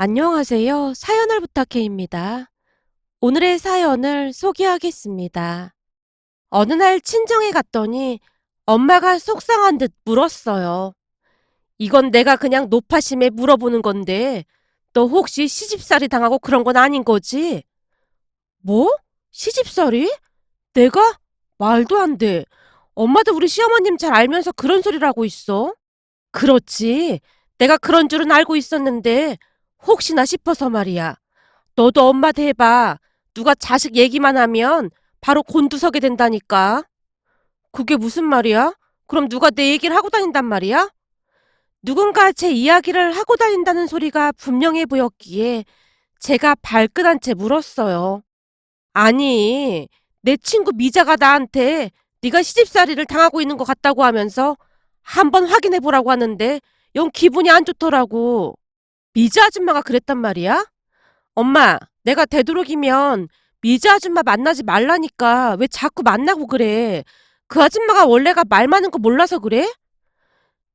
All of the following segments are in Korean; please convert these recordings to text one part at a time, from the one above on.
안녕하세요. 사연을 부탁해입니다. 오늘의 사연을 소개하겠습니다. 어느 날 친정에 갔더니 엄마가 속상한 듯 물었어요. 이건 내가 그냥 노파심에 물어보는 건데, 너 혹시 시집살이 당하고 그런 건 아닌 거지? 뭐? 시집살이? 내가? 말도 안 돼. 엄마도 우리 시어머님 잘 알면서 그런 소리를 하고 있어. 그렇지. 내가 그런 줄은 알고 있었는데, 혹시나 싶어서 말이야. 너도 엄마한테 해봐. 누가 자식 얘기만 하면 바로 곤두서게 된다니까. 그게 무슨 말이야? 그럼 누가 내 얘기를 하고 다닌단 말이야? 누군가 제 이야기를 하고 다닌다는 소리가 분명해 보였기에 제가 발끈한 채 물었어요. 아니, 내 친구 미자가 나한테 네가 시집살이를 당하고 있는 것 같다고 하면서 한번 확인해 보라고 하는데 영 기분이 안 좋더라고. 미자 아줌마가 그랬단 말이야? 엄마, 내가 되도록이면 미자 아줌마 만나지 말라니까 왜 자꾸 만나고 그래? 그 아줌마가 원래가 말 많은 거 몰라서 그래?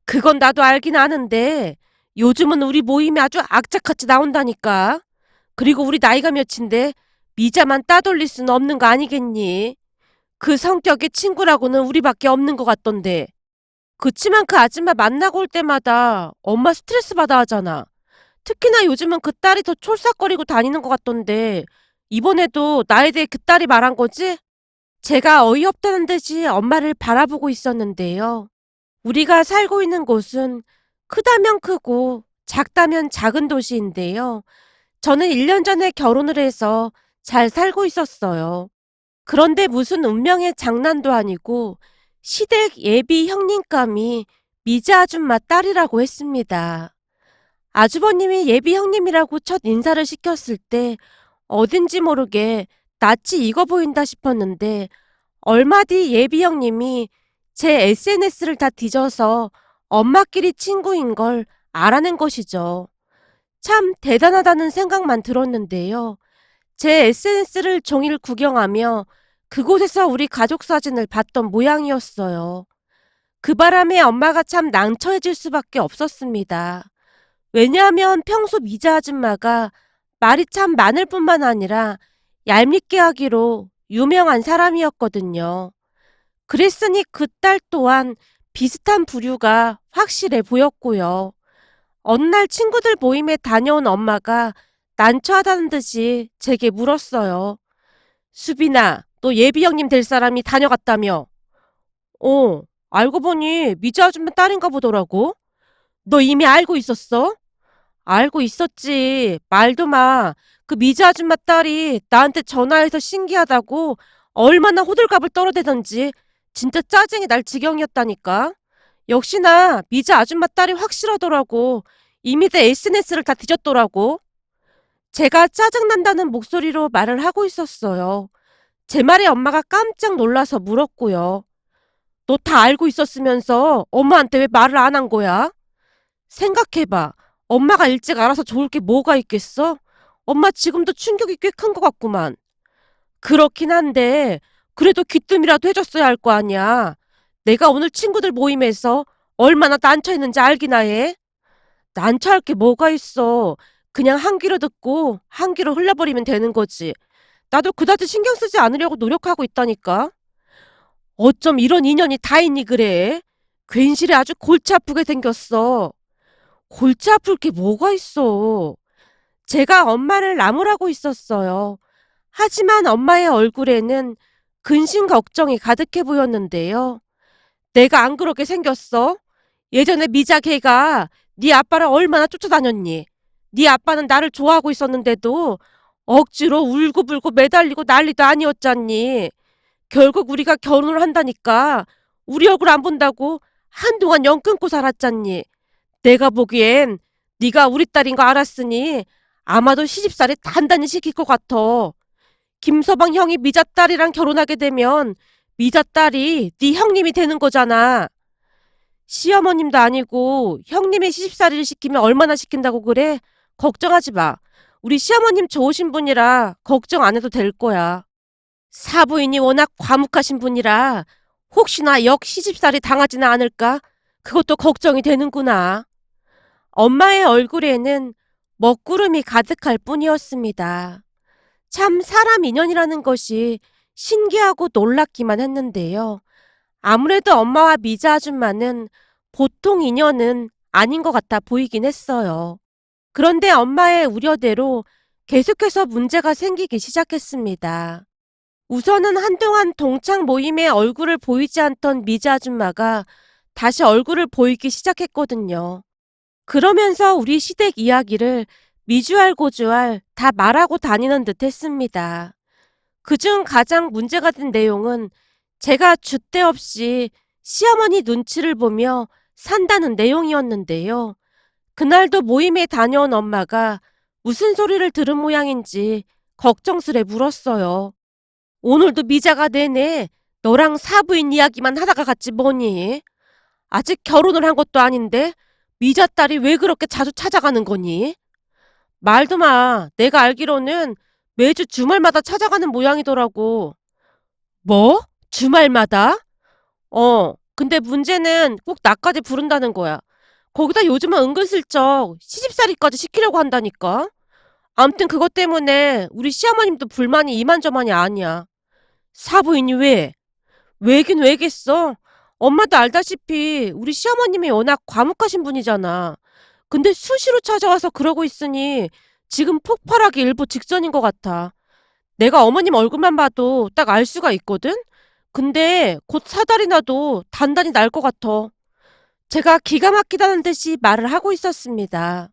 그건 나도 알긴 아는데 요즘은 우리 모임에 아주 악착같이 나온다니까. 그리고 우리 나이가 몇인데 미자만 따돌릴 수는 없는 거 아니겠니? 그 성격의 친구라고는 우리밖에 없는 것 같던데. 그치만 그 아줌마 만나고 올 때마다 엄마 스트레스 받아 하잖아. 특히나 요즘은 그 딸이 더 촐싹거리고 다니는 것 같던데 이번에도 나에 대해 그 딸이 말한 거지? 제가 어이없다는 듯이 엄마를 바라보고 있었는데요. 우리가 살고 있는 곳은 크다면 크고 작다면 작은 도시인데요. 저는 1년 전에 결혼을 해서 잘 살고 있었어요. 그런데 무슨 운명의 장난도 아니고 시댁 예비 형님감이 미자 아줌마 딸이라고 했습니다. 아주버님이 예비 형님이라고 첫 인사를 시켰을 때 어딘지 모르게 낯이 익어 보인다 싶었는데 얼마 뒤 예비 형님이 제 SNS를 다 뒤져서 엄마끼리 친구인 걸 알아낸 것이죠. 참 대단하다는 생각만 들었는데요. 제 SNS를 종일 구경하며 그곳에서 우리 가족 사진을 봤던 모양이었어요. 그 바람에 엄마가 참 난처해질 수밖에 없었습니다. 왜냐하면 평소 미자 아줌마가 말이 참 많을 뿐만 아니라 얄밉게 하기로 유명한 사람이었거든요. 그랬으니 그 딸 또한 비슷한 부류가 확실해 보였고요. 어느 날 친구들 모임에 다녀온 엄마가 난처하다는 듯이 제게 물었어요. 수빈아, 너 예비 형님 될 사람이 다녀갔다며? 어, 알고 보니 미자 아줌마 딸인가 보더라고. 너 이미 알고 있었어? 알고 있었지. 말도 마. 그 미자 아줌마 딸이 나한테 전화해서 신기하다고 얼마나 호들갑을 떨어대던지 진짜 짜증이 날 지경이었다니까. 역시나 미자 아줌마 딸이 확실하더라고. 이미 내 SNS를 다 뒤졌더라고. 제가 짜증난다는 목소리로 말을 하고 있었어요. 제 말에 엄마가 깜짝 놀라서 물었고요. 너 다 알고 있었으면서 엄마한테 왜 말을 안 한 거야? 생각해봐. 엄마가 일찍 알아서 좋을 게 뭐가 있겠어? 엄마 지금도 충격이 꽤 큰 것 같구만. 그렇긴 한데 그래도 귀뜸이라도 해줬어야 할 거 아니야. 내가 오늘 친구들 모임에서 얼마나 난처했는지 알기나 해. 난처할 게 뭐가 있어. 그냥 한 귀로 듣고 한 귀로 흘려버리면 되는 거지. 나도 그다지 신경 쓰지 않으려고 노력하고 있다니까. 어쩜 이런 인연이 다 있니 그래? 괜시리 아주 골치 아프게 생겼어. 골치 아플 게 뭐가 있어. 제가 엄마를 나무라고 있었어요. 하지만 엄마의 얼굴에는 근심 걱정이 가득해 보였는데요. 내가 안 그렇게 생겼어? 예전에 미자 걔가 네 아빠를 얼마나 쫓아다녔니? 네 아빠는 나를 좋아하고 있었는데도 억지로 울고불고 매달리고 난리도 아니었잖니. 결국 우리가 결혼을 한다니까 우리 얼굴 안 본다고 한동안 영 끊고 살았잖니. 내가 보기엔 네가 우리 딸인 거 알았으니 아마도 시집살이 단단히 시킬 것 같아. 김서방 형이 미자 딸이랑 결혼하게 되면 미자 딸이 네 형님이 되는 거잖아. 시어머님도 아니고 형님의 시집살이를 시키면 얼마나 시킨다고 그래? 걱정하지 마. 우리 시어머님 좋으신 분이라 걱정 안 해도 될 거야. 사부인이 워낙 과묵하신 분이라 혹시나 역시집살이 당하지는 않을까? 그것도 걱정이 되는구나. 엄마의 얼굴에는 먹구름이 가득할 뿐이었습니다. 참 사람 인연이라는 것이 신기하고 놀랍기만 했는데요. 아무래도 엄마와 미자 아줌마는 보통 인연은 아닌 것 같아 보이긴 했어요. 그런데 엄마의 우려대로 계속해서 문제가 생기기 시작했습니다. 우선은 한동안 동창 모임에 얼굴을 보이지 않던 미자 아줌마가 다시 얼굴을 보이기 시작했거든요. 그러면서 우리 시댁 이야기를 미주알 고주알 다 말하고 다니는 듯 했습니다. 그중 가장 문제가 된 내용은 제가 줏대 없이 시어머니 눈치를 보며 산다는 내용이었는데요. 그날도 모임에 다녀온 엄마가 무슨 소리를 들은 모양인지 걱정스레 물었어요. 오늘도 미자가 내내 너랑 사부인 이야기만 하다가 갔지 뭐니? 아직 결혼을 한 것도 아닌데 미자 딸이 왜 그렇게 자주 찾아가는 거니? 말도 마. 내가 알기로는 매주 주말마다 찾아가는 모양이더라고. 뭐? 주말마다? 근데 문제는 꼭 나까지 부른다는 거야. 거기다 요즘은 은근슬쩍 시집살이까지 시키려고 한다니까. 암튼 그것 때문에 우리 시어머님도 불만이 이만저만이 아니야. 사부인이 왜? 왜긴 왜겠어? 엄마도 알다시피 우리 시어머님이 워낙 과묵하신 분이잖아. 근데 수시로 찾아와서 그러고 있으니 지금 폭발하기 일보 직전인 것 같아. 내가 어머님 얼굴만 봐도 딱 알 수가 있거든? 근데 곧 사달이 나도 단단히 날 것 같아. 제가 기가 막히다는 듯이 말을 하고 있었습니다.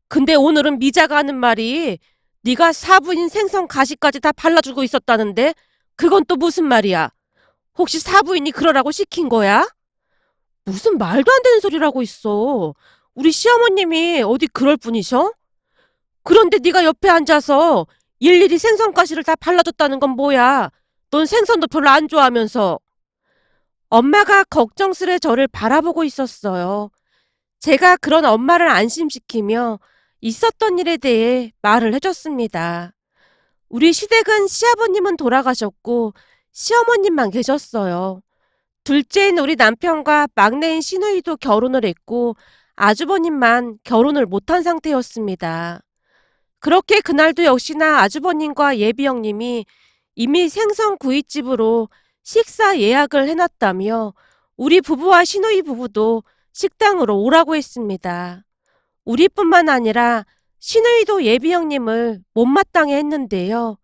근데 오늘은 미자가 하는 말이 네가 사부인 생선 가시까지 다 발라주고 있었다는데 그건 또 무슨 말이야? 혹시 사부인이 그러라고 시킨 거야? 무슨 말도 안 되는 소리라고 있어. 우리 시어머님이 어디 그럴 뿐이셔? 그런데 네가 옆에 앉아서 일일이 생선 가시를 다 발라줬다는 건 뭐야? 넌 생선도 별로 안 좋아하면서. 엄마가 걱정스레 저를 바라보고 있었어요. 제가 그런 엄마를 안심시키며 있었던 일에 대해 말을 해줬습니다. 우리 시댁은 시아버님은 돌아가셨고 시어머님만 계셨어요. 둘째인 우리 남편과 막내인 시누이도 결혼을 했고 아주버님만 결혼을 못한 상태였습니다. 그렇게 그날도 역시나 아주버님과 예비 형님이 이미 생선구이집으로 식사 예약을 해놨다며 우리 부부와 시누이 부부도 식당으로 오라고 했습니다. 우리뿐만 아니라 시누이도 예비 형님을 못마땅해 했는데요.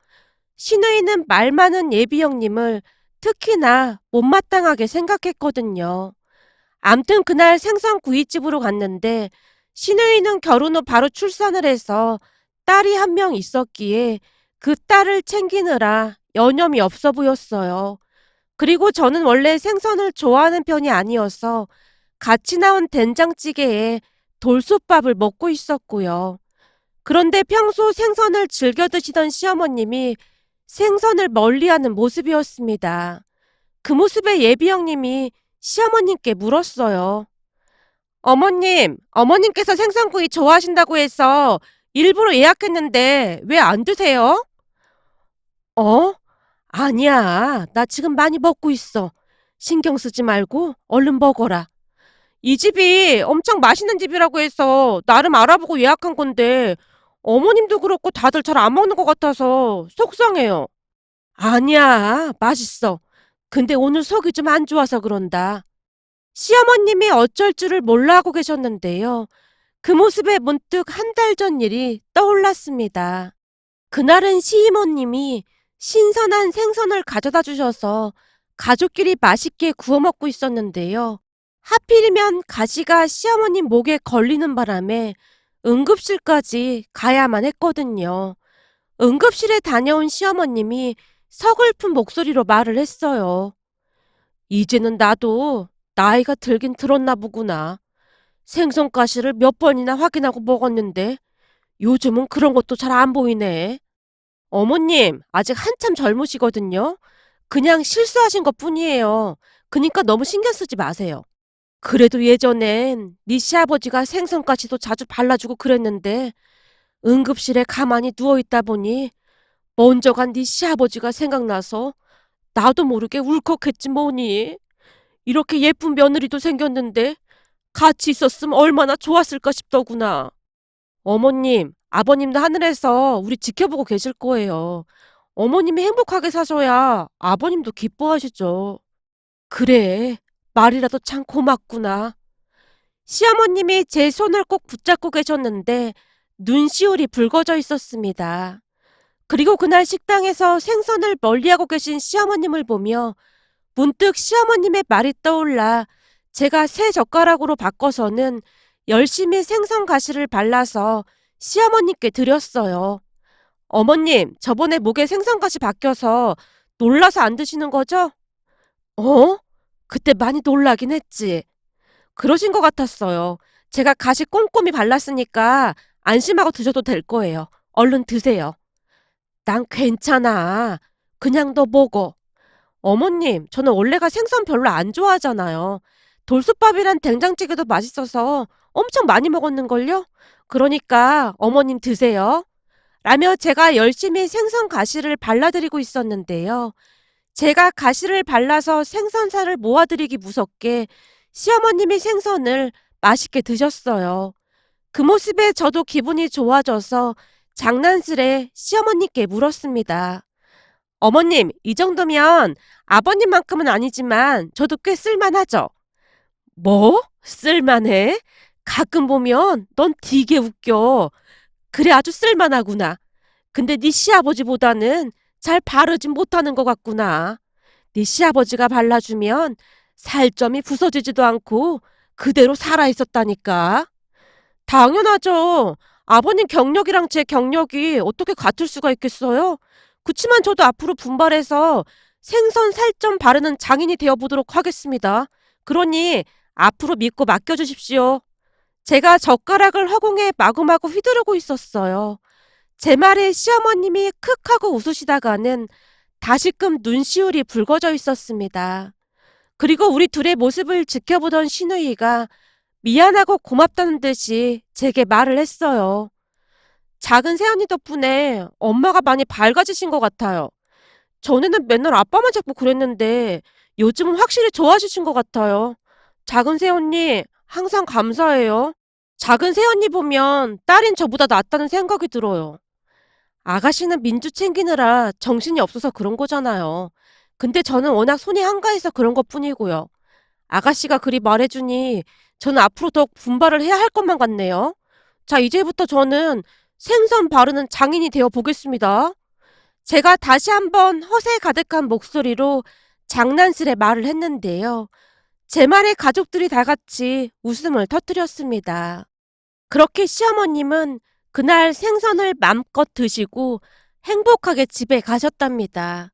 시누이는 말 많은 예비 형님을 특히나 못마땅하게 생각했거든요. 암튼 그날 생선구이집으로 갔는데 시누이는 결혼 후 바로 출산을 해서 딸이 한 명 있었기에 그 딸을 챙기느라 여념이 없어 보였어요. 그리고 저는 원래 생선을 좋아하는 편이 아니어서 같이 나온 된장찌개에 돌솥밥을 먹고 있었고요. 그런데 평소 생선을 즐겨 드시던 시어머님이 생선을 멀리하는 모습이었습니다. 그 모습에 예비 형님이 시어머님께 물었어요. 어머님께서 생선구이 좋아하신다고 해서 일부러 예약했는데 왜 안 드세요? 어? 아니야. 나 지금 많이 먹고 있어. 신경 쓰지 말고 얼른 먹어라. 이 집이 엄청 맛있는 집이라고 해서 나름 알아보고 예약한 건데 어머님도 그렇고 다들 잘 안 먹는 것 같아서 속상해요. 아니야. 맛있어. 근데 오늘 속이 좀 안 좋아서 그런다. 시어머님이 어쩔 줄을 몰라 하고 계셨는데요. 그 모습에 문득 한 달 전 일이 떠올랐습니다. 그날은 시이모님이 신선한 생선을 가져다 주셔서 가족끼리 맛있게 구워 먹고 있었는데요. 하필이면 가시가 시어머님 목에 걸리는 바람에 응급실까지 가야만 했거든요. 응급실에 다녀온 시어머님이 서글픈 목소리로 말을 했어요. 이제는 나도 나이가 들긴 들었나 보구나. 생선가시를 몇 번이나 확인하고 먹었는데 요즘은 그런 것도 잘 안 보이네. 어머님, 아직 한참 젊으시거든요. 그냥 실수하신 것 뿐이에요. 그니까 너무 신경 쓰지 마세요. 그래도 예전엔 네 시아버지가 생선가시도 자주 발라주고 그랬는데 응급실에 가만히 누워있다 보니 먼저 간 네 시아버지가 생각나서 나도 모르게 울컥했지 뭐니. 이렇게 예쁜 며느리도 생겼는데 같이 있었으면 얼마나 좋았을까 싶더구나. 어머님, 아버님도 하늘에서 우리 지켜보고 계실 거예요. 어머님이 행복하게 사셔야 아버님도 기뻐하시죠. 그래, 말이라도 참 고맙구나. 시어머님이 제 손을 꼭 붙잡고 계셨는데 눈시울이 붉어져 있었습니다. 그리고 그날 식당에서 생선을 멀리하고 계신 시어머님을 보며 문득 시어머님의 말이 떠올라 제가 새 젓가락으로 바꿔서는 열심히 생선 가시를 발라서 시어머님께 드렸어요. 어머님, 저번에 목에 생선 가시 바뀌어서 놀라서 안 드시는 거죠? 어? 그때 많이 놀라긴 했지. 그러신 것 같았어요. 제가 가시 꼼꼼히 발랐으니까 안심하고 드셔도 될 거예요. 얼른 드세요. 난 괜찮아. 그냥 너 먹어. 어머님, 저는 원래가 생선 별로 안 좋아하잖아요. 돌솥밥이란 된장찌개도 맛있어서 엄청 많이 먹었는걸요? 그러니까 어머님 드세요. 라며 제가 열심히 생선 가시를 발라드리고 있었는데요. 제가 가시를 발라서 생선살을 모아드리기 무섭게 시어머님이 생선을 맛있게 드셨어요. 그 모습에 저도 기분이 좋아져서 장난스레 시어머니께 물었습니다. 어머님, 이 정도면 아버님만큼은 아니지만 저도 꽤 쓸만하죠? 뭐? 쓸만해? 가끔 보면 넌 되게 웃겨. 그래, 아주 쓸만하구나. 근데 네 시아버지보다는 잘 바르진 못하는 것 같구나. 네 시아버지가 발라주면 살점이 부서지지도 않고 그대로 살아있었다니까. 당연하죠. 아버님 경력이랑 제 경력이 어떻게 같을 수가 있겠어요? 그치만 저도 앞으로 분발해서 생선 살점 바르는 장인이 되어보도록 하겠습니다. 그러니 앞으로 믿고 맡겨주십시오. 제가 젓가락을 허공에 마구마구 휘두르고 있었어요. 제 말에 시어머님이 크 하고 웃으시다가는 다시금 눈시울이 붉어져 있었습니다. 그리고 우리 둘의 모습을 지켜보던 시누이가 미안하고 고맙다는 듯이 제게 말을 했어요. 작은 새언니 덕분에 엄마가 많이 밝아지신 것 같아요. 전에는 맨날 아빠만 잡고 그랬는데 요즘은 확실히 좋아지신 것 같아요. 작은 새언니 항상 감사해요. 작은 새언니 보면 딸인 저보다 낫다는 생각이 들어요. 아가씨는 민주 챙기느라 정신이 없어서 그런 거잖아요. 근데 저는 워낙 손이 한가해서 그런 것 뿐이고요. 아가씨가 그리 말해주니 저는 앞으로 더 분발을 해야 할 것만 같네요. 자, 이제부터 저는 생선 바르는 장인이 되어 보겠습니다. 제가 다시 한번 허세 가득한 목소리로 장난스레 말을 했는데요. 제 말에 가족들이 다 같이 웃음을 터뜨렸습니다. 그렇게 시어머님은 그날 생선을 맘껏 드시고 행복하게 집에 가셨답니다.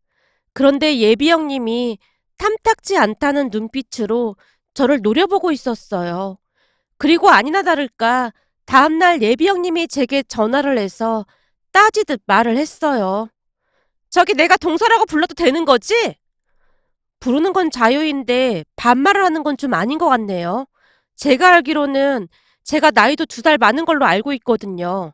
그런데 예비 형님이 탐탁지 않다는 눈빛으로 저를 노려보고 있었어요. 그리고 아니나 다를까 다음날 예비 형님이 제게 전화를 해서 따지듯 말을 했어요. 저기 내가 동서라고 불러도 되는 거지? 부르는 건 자유인데 반말을 하는 건 좀 아닌 것 같네요. 제가 알기로는 제가 나이도 2살 많은 걸로 알고 있거든요.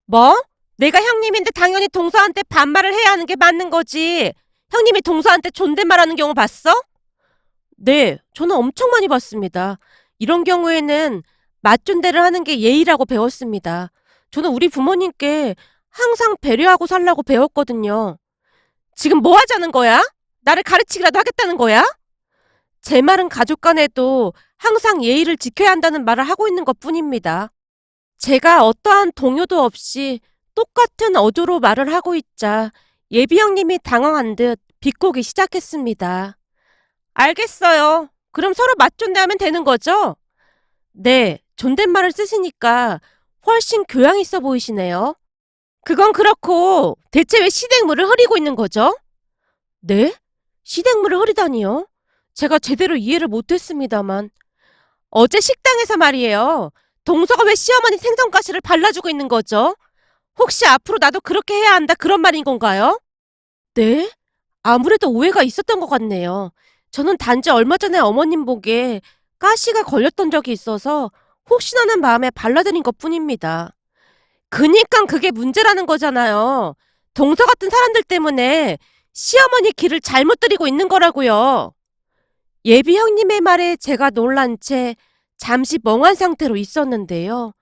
뭐? 내가 형님인데 당연히 동서한테 반말을 해야 하는 게 맞는 거지. 형님이 동서한테 존댓말하는 경우 봤어? 네, 저는 엄청 많이 봤습니다. 이런 경우에는 맞존대를 하는 게 예의라고 배웠습니다. 저는 우리 부모님께 항상 배려하고 살라고 배웠거든요. 지금 뭐 하자는 거야? 나를 가르치기라도 하겠다는 거야? 제 말은 가족 간에도 항상 예의를 지켜야 한다는 말을 하고 있는 것 뿐입니다. 제가 어떠한 동요도 없이 똑같은 어조로 말을 하고 있자 예비 형님이 당황한 듯 비꼬기 시작했습니다. 알겠어요. 그럼 서로 맞존대하면 되는 거죠? 네, 존댓말을 쓰시니까 훨씬 교양 있어 보이시네요. 그건 그렇고 대체 왜 시댁물을 흐리고 있는 거죠? 네? 시댁물을 흐리다니요? 제가 제대로 이해를 못했습니다만. 어제 식당에서 말이에요. 동서가 왜 시어머니 생선가시를 발라주고 있는 거죠? 혹시 앞으로 나도 그렇게 해야 한다 그런 말인 건가요? 네? 아무래도 오해가 있었던 것 같네요. 저는 단지 얼마 전에 어머님 보기에 가시가 걸렸던 적이 있어서 혹시나는 마음에 발라드린 것 뿐입니다. 그니까 그게 문제라는 거잖아요. 동서 같은 사람들 때문에 시어머니 길을 잘못 들이고 있는 거라고요. 예비 형님의 말에 제가 놀란 채 잠시 멍한 상태로 있었는데요.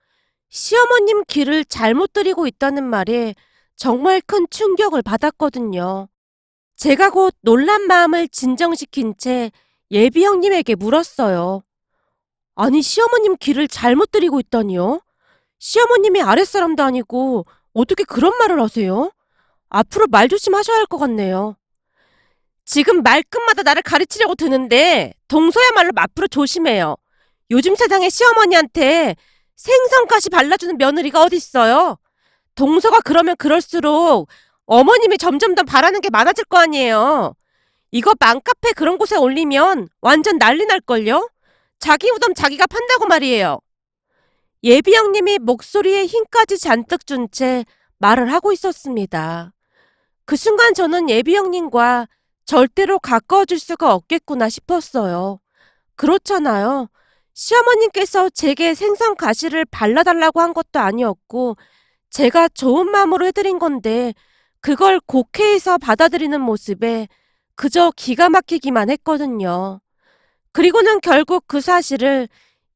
시어머님 길을 잘못 들이고 있다는 말에 정말 큰 충격을 받았거든요. 제가 곧 놀란 마음을 진정시킨 채 예비 형님에게 물었어요. 아니, 시어머님 길을 잘못 들이고 있다니요? 시어머님이 아랫사람도 아니고 어떻게 그런 말을 하세요? 앞으로 말 조심하셔야 할 것 같네요. 지금 말끝마다 나를 가르치려고 드는데 동서야말로 앞으로 조심해요. 요즘 세상에 시어머니한테 생선가시 발라주는 며느리가 어딨어요? 동서가 그러면 그럴수록 어머님이 점점 더 바라는 게 많아질 거 아니에요. 이거 맘카페 그런 곳에 올리면 완전 난리 날걸요? 자기 무덤 자기가 판다고 말이에요. 예비 형님이 목소리에 힘까지 잔뜩 준 채 말을 하고 있었습니다. 그 순간 저는 예비 형님과 절대로 가까워질 수가 없겠구나 싶었어요. 그렇잖아요. 시어머님께서 제게 생선 가시를 발라달라고 한 것도 아니었고 제가 좋은 마음으로 해드린 건데 그걸 곡해해서 받아들이는 모습에 그저 기가 막히기만 했거든요. 그리고는 결국 그 사실을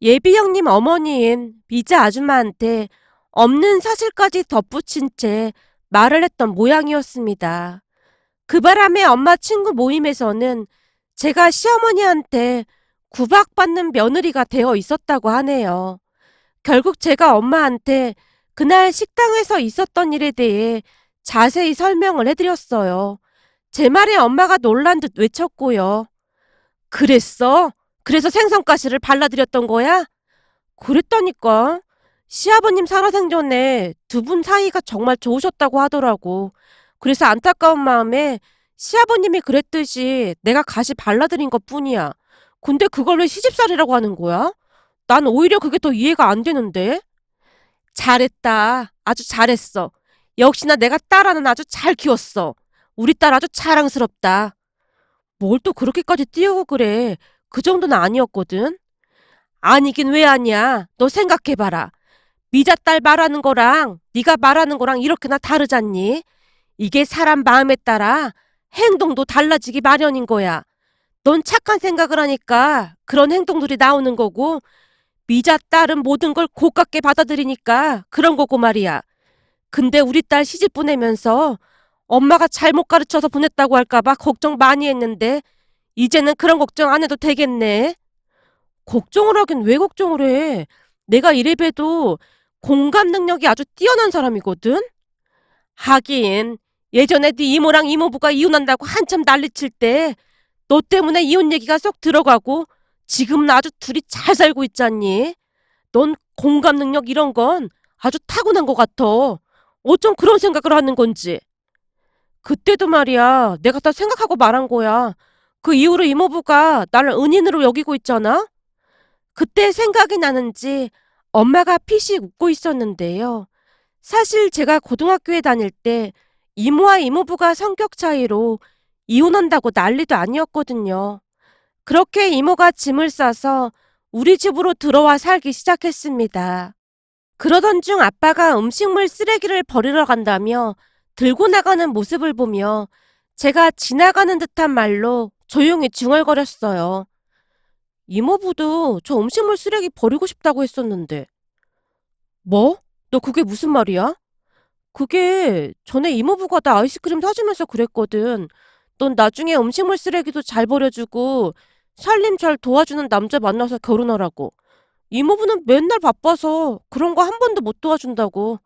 예비 형님 어머니인 미자 아줌마한테 없는 사실까지 덧붙인 채 말을 했던 모양이었습니다. 그 바람에 엄마 친구 모임에서는 제가 시어머니한테 구박받는 며느리가 되어 있었다고 하네요. 결국 제가 엄마한테 그날 식당에서 있었던 일에 대해 자세히 설명을 해드렸어요. 제 말에 엄마가 놀란 듯 외쳤고요. 그랬어? 그래서 생선가시를 발라드렸던 거야? 그랬다니까. 시아버님 살아생전에 두 분 사이가 정말 좋으셨다고 하더라고. 그래서 안타까운 마음에 시아버님이 그랬듯이 내가 가시 발라드린 것 뿐이야. 근데 그걸 왜 시집살이라고 하는 거야? 난 오히려 그게 더 이해가 안 되는데. 잘했다. 아주 잘했어. 역시나 내가 딸 하나 아주 잘 키웠어. 우리 딸 아주 자랑스럽다. 뭘 또 그렇게까지 띄우고 그래. 그 정도는 아니었거든. 아니긴 왜 아니야. 너 생각해봐라. 미자 딸 말하는 거랑 네가 말하는 거랑 이렇게나 다르잖니? 이게 사람 마음에 따라 행동도 달라지기 마련인 거야. 넌 착한 생각을 하니까 그런 행동들이 나오는 거고 미자 딸은 모든 걸 고깝게 받아들이니까 그런 거고 말이야. 근데 우리 딸 시집 보내면서 엄마가 잘못 가르쳐서 보냈다고 할까봐 걱정 많이 했는데 이제는 그런 걱정 안 해도 되겠네. 걱정을 하긴 왜 걱정을 해. 내가 이래봬도 공감 능력이 아주 뛰어난 사람이거든. 하긴 예전에 네 이모랑 이모부가 이혼한다고 한참 난리칠 때 너 때문에 이혼 얘기가 쏙 들어가고 지금은 아주 둘이 잘 살고 있잖니. 넌 공감 능력 이런 건 아주 타고난 것 같아. 어쩜 그런 생각을 하는 건지. 그때도 말이야, 내가 다 생각하고 말한 거야. 그 이후로 이모부가 나를 은인으로 여기고 있잖아? 그때 생각이 나는지 엄마가 피식 웃고 있었는데요. 사실 제가 고등학교에 다닐 때 이모와 이모부가 성격 차이로 이혼한다고 난리도 아니었거든요. 그렇게 이모가 짐을 싸서 우리 집으로 들어와 살기 시작했습니다. 그러던 중 아빠가 음식물 쓰레기를 버리러 간다며 들고 나가는 모습을 보며 제가 지나가는 듯한 말로 조용히 중얼거렸어요. 이모부도 저 음식물 쓰레기 버리고 싶다고 했었는데. 뭐? 너 그게 무슨 말이야? 그게 전에 이모부가 나 아이스크림 사주면서 그랬거든. 넌 나중에 음식물 쓰레기도 잘 버려주고 살림 잘 도와주는 남자 만나서 결혼하라고. 이모부는 맨날 바빠서 그런 거 한 번도 못 도와준다고.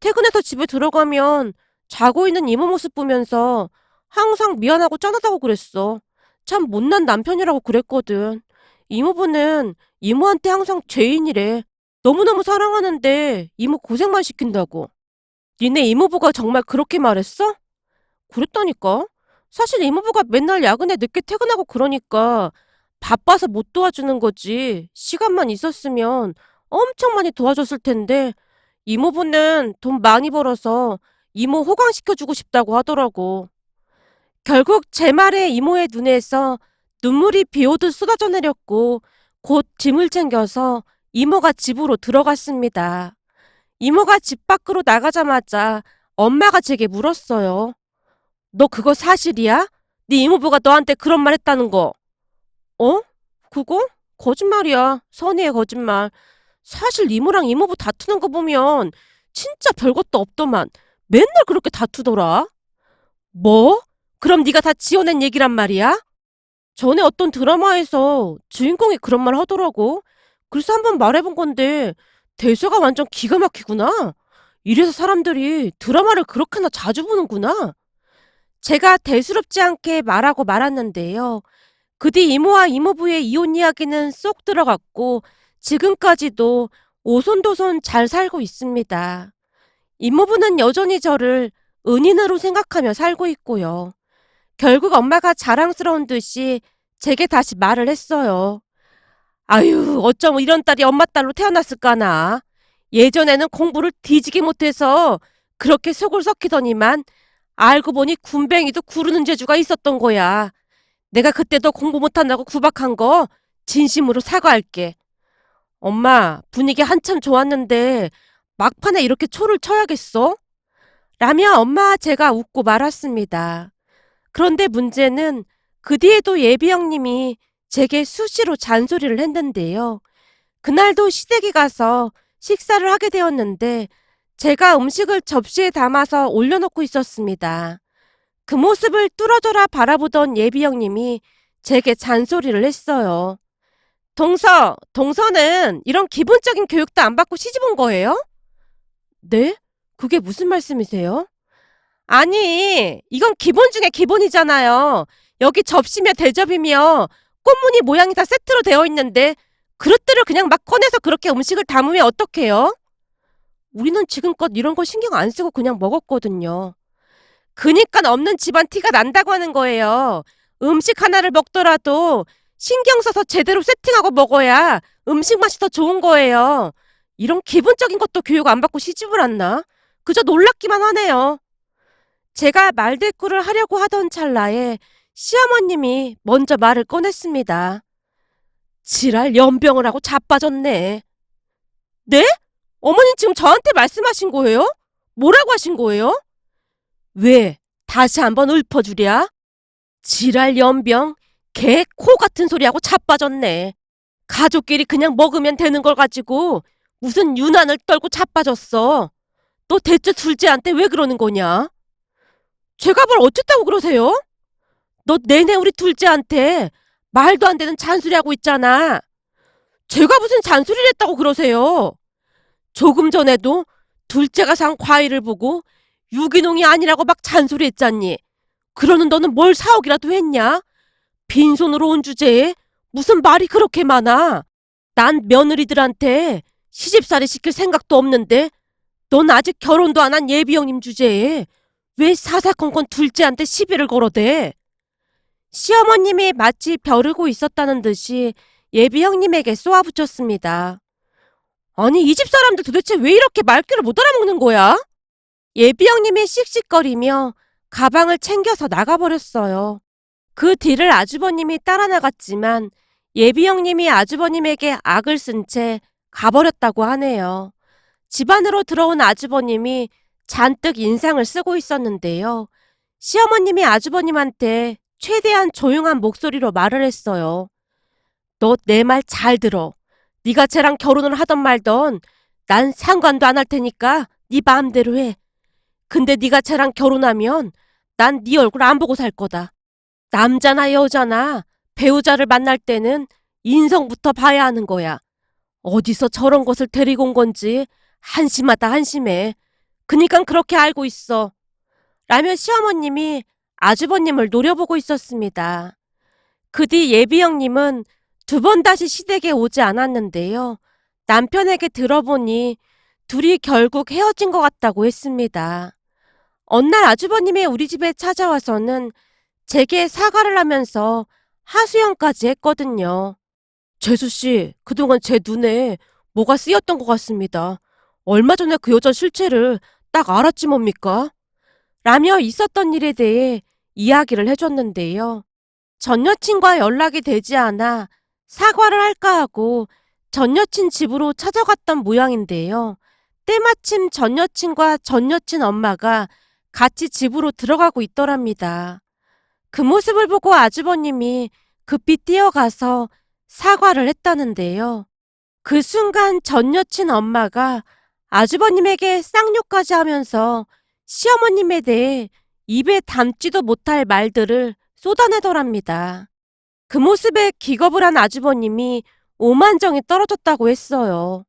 퇴근해서 집에 들어가면 자고 있는 이모 모습 보면서 항상 미안하고 짠하다고 그랬어. 참 못난 남편이라고 그랬거든. 이모부는 이모한테 항상 죄인이래. 너무너무 사랑하는데 이모 고생만 시킨다고. 니네 이모부가 정말 그렇게 말했어? 그랬다니까. 사실 이모부가 맨날 야근에 늦게 퇴근하고 그러니까 바빠서 못 도와주는 거지. 시간만 있었으면 엄청 많이 도와줬을 텐데 이모부는 돈 많이 벌어서 이모 호강시켜주고 싶다고 하더라고. 결국 제 말에 이모의 눈에서 눈물이 비 오듯 쏟아져 내렸고 곧 짐을 챙겨서 이모가 집으로 들어갔습니다. 이모가 집 밖으로 나가자마자 엄마가 제게 물었어요. 너 그거 사실이야? 네 이모부가 너한테 그런 말 했다는 거. 어? 그거? 거짓말이야. 선의의 거짓말. 사실 이모랑 이모부 다투는 거 보면 진짜 별것도 없더만 맨날 그렇게 다투더라. 뭐? 그럼 네가 다 지어낸 얘기란 말이야? 전에 어떤 드라마에서 주인공이 그런 말 하더라고. 그래서 한번 말해본 건데 대사가 완전 기가 막히구나. 이래서 사람들이 드라마를 그렇게나 자주 보는구나. 제가 대수롭지 않게 말하고 말았는데요. 그 뒤 이모와 이모부의 이혼 이야기는 쏙 들어갔고 지금까지도 오손도손 잘 살고 있습니다. 이모부는 여전히 저를 은인으로 생각하며 살고 있고요. 결국 엄마가 자랑스러운 듯이 제게 다시 말을 했어요. 아유, 어쩜 이런 딸이 엄마 딸로 태어났을까나. 예전에는 공부를 뒤지게 못해서 그렇게 속을 썩히더니만 알고 보니 군뱅이도 구르는 재주가 있었던 거야. 내가 그때도 공부 못한다고 구박한 거 진심으로 사과할게. 엄마, 분위기 한참 좋았는데 막판에 이렇게 초를 쳐야겠어? 라며 엄마와 제가 웃고 말았습니다. 그런데 문제는 그 뒤에도 예비 형님이 제게 수시로 잔소리를 했는데요. 그날도 시댁에 가서 식사를 하게 되었는데 제가 음식을 접시에 담아서 올려놓고 있었습니다. 그 모습을 뚫어져라 바라보던 예비 형님이 제게 잔소리를 했어요. 동서는 이런 기본적인 교육도 안 받고 시집 온 거예요? 네? 그게 무슨 말씀이세요? 아니, 이건 기본 중에 기본이잖아요. 여기 접시며 대접이며 꽃무늬 모양이 다 세트로 되어 있는데 그릇들을 그냥 막 꺼내서 그렇게 음식을 담으면 어떡해요? 우리는 지금껏 이런 거 신경 안 쓰고 그냥 먹었거든요. 그니까 없는 집안 티가 난다고 하는 거예요. 음식 하나를 먹더라도 신경 써서 제대로 세팅하고 먹어야 음식 맛이 더 좋은 거예요. 이런 기본적인 것도 교육 안 받고 시집을 왔나? 그저 놀랍기만 하네요. 제가 말대꾸를 하려고 하던 찰나에 시어머님이 먼저 말을 꺼냈습니다. 지랄 연병을 하고 자빠졌네. 네? 어머님 지금 저한테 말씀하신 거예요? 뭐라고 하신 거예요? 왜? 다시 한번 읊어주랴? 지랄 연병, 개 코 같은 소리하고 자빠졌네. 가족끼리 그냥 먹으면 되는 걸 가지고 무슨 유난을 떨고 자빠졌어. 너 대체 둘째한테 왜 그러는 거냐? 제가 뭘 어쨌다고 그러세요? 너 내내 우리 둘째한테 말도 안 되는 잔소리하고 있잖아. 제가 무슨 잔소리를 했다고 그러세요? 조금 전에도 둘째가 산 과일을 보고 유기농이 아니라고 막 잔소리했잖니. 그러는 너는 뭘 사오기라도 했냐? 빈손으로 온 주제에 무슨 말이 그렇게 많아? 난 며느리들한테 시집살이 시킬 생각도 없는데 넌 아직 결혼도 안 한 예비 형님 주제에 왜 사사건건 둘째한테 시비를 걸어대? 시어머님이 마치 벼르고 있었다는 듯이 예비 형님에게 쏘아붙였습니다. 아니, 이 집 사람들 도대체 왜 이렇게 말귀를 못 알아먹는 거야? 예비 형님이 씩씩거리며 가방을 챙겨서 나가버렸어요. 그 뒤를 아주버님이 따라 나갔지만 예비 형님이 아주버님에게 악을 쓴 채 가버렸다고 하네요. 집 안으로 들어온 아주버님이 잔뜩 인상을 쓰고 있었는데요. 시어머님이 아주버님한테 최대한 조용한 목소리로 말을 했어요. 너 내 말 잘 들어. 네가 쟤랑 결혼을 하던 말던 난 상관도 안 할 테니까 네 마음대로 해. 근데 네가 쟤랑 결혼하면 난 네 얼굴 안 보고 살 거다. 남자나 여자나 배우자를 만날 때는 인성부터 봐야 하는 거야. 어디서 저런 것을 데리고 온 건지 한심하다 한심해. 그니깐 그렇게 알고 있어. 라며 시어머님이 아주버님을 노려보고 있었습니다. 그 뒤 예비 형님은 두 번 다시 시댁에 오지 않았는데요. 남편에게 들어보니 둘이 결국 헤어진 것 같다고 했습니다. 어느 날 아주버님이 우리 집에 찾아와서는 제게 사과를 하면서 하소연까지 했거든요. 재수씨, 그동안 제 눈에 뭐가 쓰였던 것 같습니다. 얼마 전에 그 여자 실체를 딱 알았지 뭡니까? 라며 있었던 일에 대해 이야기를 해줬는데요. 전 여친과 연락이 되지 않아 사과를 할까 하고 전 여친 집으로 찾아갔던 모양인데요. 때마침 전 여친과 전 여친 엄마가 같이 집으로 들어가고 있더랍니다. 그 모습을 보고 아주버님이 급히 뛰어가서 사과를 했다는데요. 그 순간 전 여친 엄마가 아주버님에게 쌍욕까지 하면서 시어머님에 대해 입에 담지도 못할 말들을 쏟아내더랍니다. 그 모습에 기겁을 한 아주버님이 오만정이 떨어졌다고 했어요.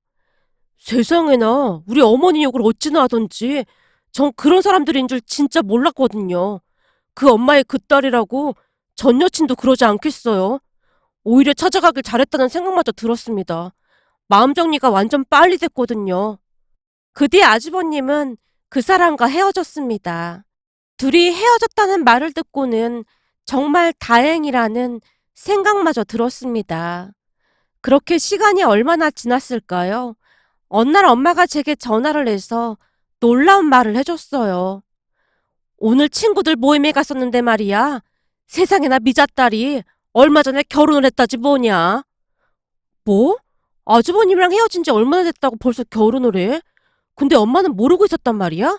세상에나 우리 어머니 욕을 어찌나 하던지 전 그런 사람들인 줄 진짜 몰랐거든요. 그 엄마의 그 딸이라고 전 여친도 그러지 않겠어요. 오히려 찾아가길 잘했다는 생각마저 들었습니다. 마음 정리가 완전 빨리 됐거든요. 그 뒤 아주버님은 그 사람과 헤어졌습니다. 둘이 헤어졌다는 말을 듣고는 정말 다행이라는 생각마저 들었습니다. 그렇게 시간이 얼마나 지났을까요? 어느 날 엄마가 제게 전화를 해서 놀라운 말을 해줬어요. 오늘 친구들 모임에 갔었는데 말이야. 세상에나 미잣딸이 얼마 전에 결혼을 했다지 뭐냐. 뭐? 아주버님이랑 헤어진 지 얼마나 됐다고 벌써 결혼을 해? 근데 엄마는 모르고 있었단 말이야?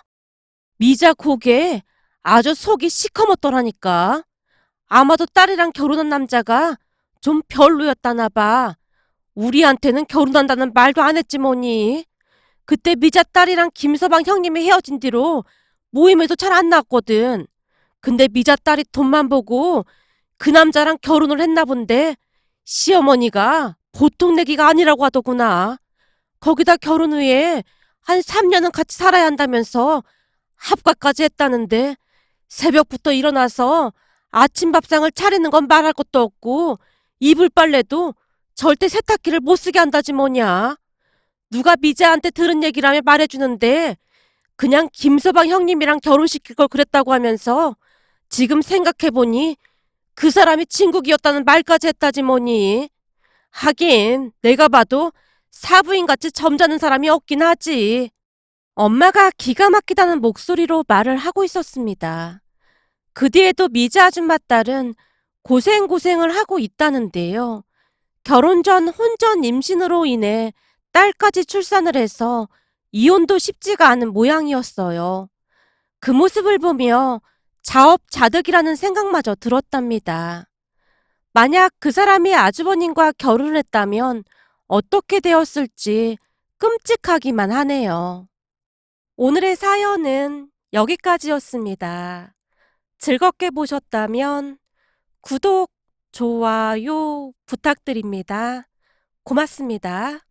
미자 고개 아주 속이 시커멓더라니까. 아마도 딸이랑 결혼한 남자가 좀 별로였다나 봐. 우리한테는 결혼한다는 말도 안 했지 뭐니. 그때 미자 딸이랑 김서방 형님이 헤어진 뒤로 모임에도 잘 안 나왔거든. 근데 미자 딸이 돈만 보고 그 남자랑 결혼을 했나 본데 시어머니가 보통 내기가 아니라고 하더구나. 거기다 결혼 후에 한 3년은 같이 살아야 한다면서 합가까지 했다는데 새벽부터 일어나서 아침 밥상을 차리는 건 말할 것도 없고 이불 빨래도 절대 세탁기를 못 쓰게 한다지 뭐냐. 누가 미자한테 들은 얘기라며 말해주는데 그냥 김서방 형님이랑 결혼시킬 걸 그랬다고 하면서 지금 생각해보니 그 사람이 친구기였다는 말까지 했다지 뭐니. 하긴 내가 봐도 사부인같이 점잖은 사람이 없긴 하지. 엄마가 기가 막히다는 목소리로 말을 하고 있었습니다. 그 뒤에도 미자 아줌마 딸은 고생고생을 하고 있다는데요. 결혼 전 혼전 임신으로 인해 딸까지 출산을 해서 이혼도 쉽지가 않은 모양이었어요. 그 모습을 보며 자업자득이라는 생각마저 들었답니다. 만약 그 사람이 아주버님과 결혼을 했다면 어떻게 되었을지 끔찍하기만 하네요. 오늘의 사연은 여기까지였습니다. 즐겁게 보셨다면 구독, 좋아요 부탁드립니다. 고맙습니다.